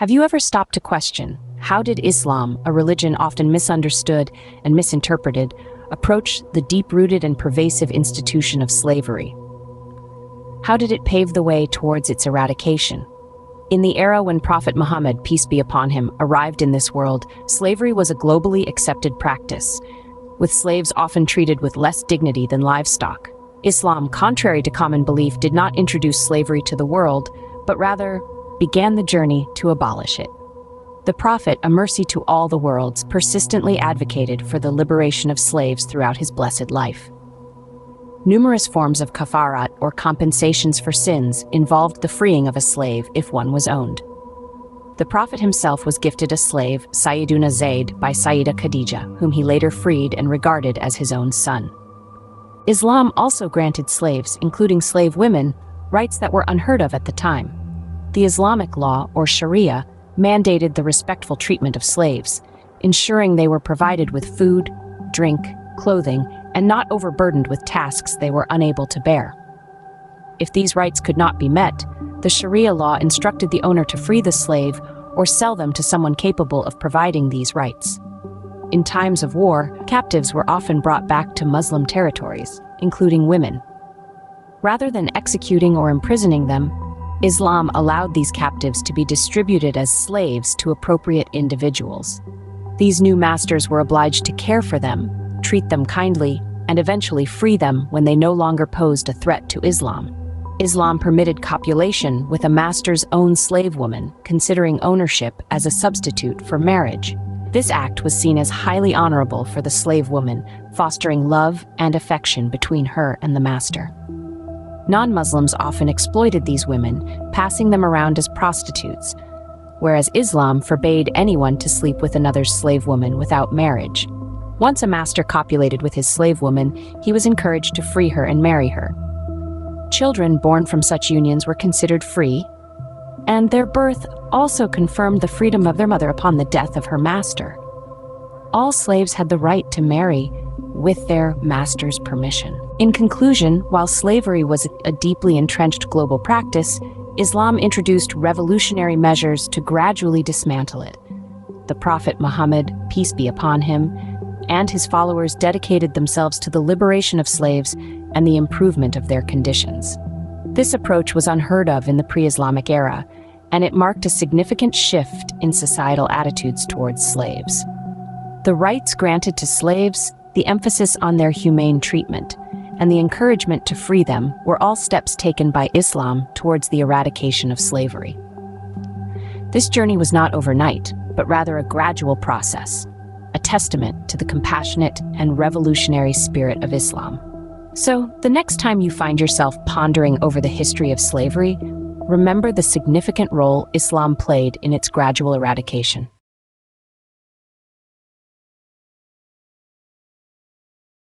Have you ever stopped to question, how did Islam, a religion often misunderstood and misinterpreted, approach the deep-rooted and pervasive institution of slavery? How did it pave the way towards its eradication? In the era when Prophet Muhammad, peace be upon him, arrived in this world, slavery was a globally accepted practice, with slaves often treated with less dignity than livestock. Islam, contrary to common belief, did not introduce slavery to the world, but rather began the journey to abolish it. The Prophet, a mercy to all the worlds, persistently advocated for the liberation of slaves throughout his blessed life. Numerous forms of kafarat, or compensations for sins, involved the freeing of a slave if one was owned. The Prophet himself was gifted a slave, Sayyiduna Zayd, by Sayyida Khadija, whom he later freed and regarded as his own son. Islam also granted slaves, including slave women, rights that were unheard of at the time. The Islamic law, or Sharia, mandated the respectful treatment of slaves, ensuring they were provided with food, drink, clothing, and not overburdened with tasks they were unable to bear. If these rights could not be met, the Sharia law instructed the owner to free the slave or sell them to someone capable of providing these rights. In times of war, captives were often brought back to Muslim territories, including women. Rather than executing or imprisoning them, Islam allowed these captives to be distributed as slaves to appropriate individuals. These new masters were obliged to care for them, treat them kindly, and eventually free them when they no longer posed a threat to Islam. Islam permitted copulation with a master's own slave woman, considering ownership as a substitute for marriage. This act was seen as highly honorable for the slave woman, fostering love and affection between her and the master. Non-Muslims often exploited these women, passing them around as prostitutes, whereas Islam forbade anyone to sleep with another slave woman without marriage. Once a master copulated with his slave woman, he was encouraged to free her and marry her. Children born from such unions were considered free, and their birth also confirmed the freedom of their mother upon the death of her master. All slaves had the right to marry with their master's permission. In conclusion, while slavery was a deeply entrenched global practice, Islam introduced revolutionary measures to gradually dismantle it. The Prophet Muhammad, peace be upon him, and his followers dedicated themselves to the liberation of slaves and the improvement of their conditions. This approach was unheard of in the pre-Islamic era, and it marked a significant shift in societal attitudes towards slaves. The rights granted to slaves, the emphasis on their humane treatment, and the encouragement to free them were all steps taken by Islam towards the eradication of slavery. This journey was not overnight, but rather a gradual process, a testament to the compassionate and revolutionary spirit of Islam. So, the next time you find yourself pondering over the history of slavery, remember the significant role Islam played in its gradual eradication.